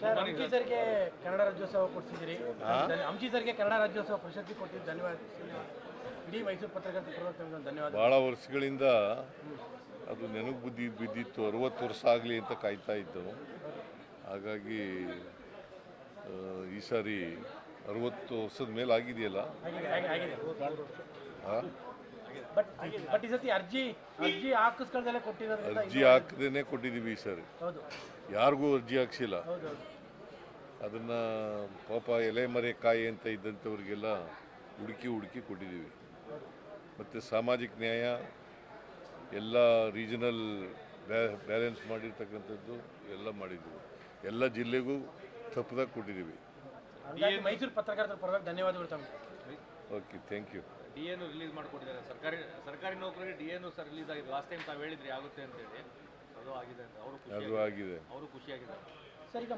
Sir ಅಂಚಿ ಸರ್ಗೆ ಕನ್ನಡ ರಾಜ್ಯೋತ್ಸವ ಕೊಡ್ತಿದ್ದೀರಿ ಅಂಚಿ ಸರ್ಗೆ ಕನ್ನಡ ರಾಜ್ಯೋತ್ಸವ ಪ್ರಶಸ್ತಿ ಕೊಟ್ಟಿದ್ದು ಧನ್ಯವಾದ ಇಡೀ ಮೈಸೂರು ಪತ್ರಕರ್ತರ ಪರವಾಗಿ ಧನ್ಯವಾದ. ಭಾಳ ವರ್ಷಗಳಿಂದ ಅದು ನೆನಪು ಬಿದ್ದಿತ್ತು. 60 ವರ್ಷ ಆಗಲಿ ಅಂತ ಕಾಯ್ತಾ ಇತ್ತು. ಹಾಗಾಗಿ ಈ ಸಾರಿ 60 ವರ್ಷದ ಮೇಲೆ ಆಗಿದೆಯಲ್ಲ. ಬಟ್ ಈ ಸತಿ ಅರ್ಜಿ ಹಾಕಿಸ್ಕೊಳ್ದಲ್ಲೇ ಕೊಟ್ಟಿರೋದ್ರಿಂದ ಅರ್ಜಿ ಹಾಕದೇನೆ ಕೊಟ್ಟಿದ್ದೀವಿ ಈ ಸಾರಿ. ಯಾರಿಗೂ ಅರ್ಜಿ ಹಾಕ್ಸಿಲ್ಲ. ಅದನ್ನು ಪಾಪ ಎಲೆ ಮರೆ ಕಾಯಿ ಅಂತ ಇದ್ದಂಥವ್ರಿಗೆಲ್ಲ ಹುಡುಕಿ ಕೊಟ್ಟಿದ್ದೀವಿ. ಮತ್ತು ಸಾಮಾಜಿಕ ನ್ಯಾಯ ಎಲ್ಲ ರೀಜನಲ್ ಬ್ಯಾಲೆನ್ಸ್ ಮಾಡಿರ್ತಕ್ಕಂಥದ್ದು ಎಲ್ಲ ಮಾಡಿದ್ದೀವಿ. ಎಲ್ಲ ಜಿಲ್ಲೆಗೂ ತಪ್ಪದಾಗ ಕೊಟ್ಟಿದ್ದೀವಿ. ಮೈಸೂರು ಪತ್ರಕರ್ತರ ಪರವಾಗಿ ಧನ್ಯವಾದಗಳು ತಮಗೆ. Okay, thank you. ಡಿಎನು ರಿಲೀಸ್ ಮಾಡಿಕೊಟ್ಟಿದ್ದಾರೆ. ಸರ್ಕಾರಿ ನೌಕರಿಗೆ ಡಿಎನು ಸರ್ ರಿಲೀಸ್ ಆಗಿದೆ. ಲಾಸ್ಟ್ ಟೈಮ್ ತಾವು ಹೇಳಿದ್ರಿ ಆಗುತ್ತೆ ಅಂತೇಳಿ, ಅದು ಆಗಿದೆ ಅಂತ ಅವರು ಖುಷಿಯಾಗಿದ್ದಾರೆ. ಸರ್ ಈಗ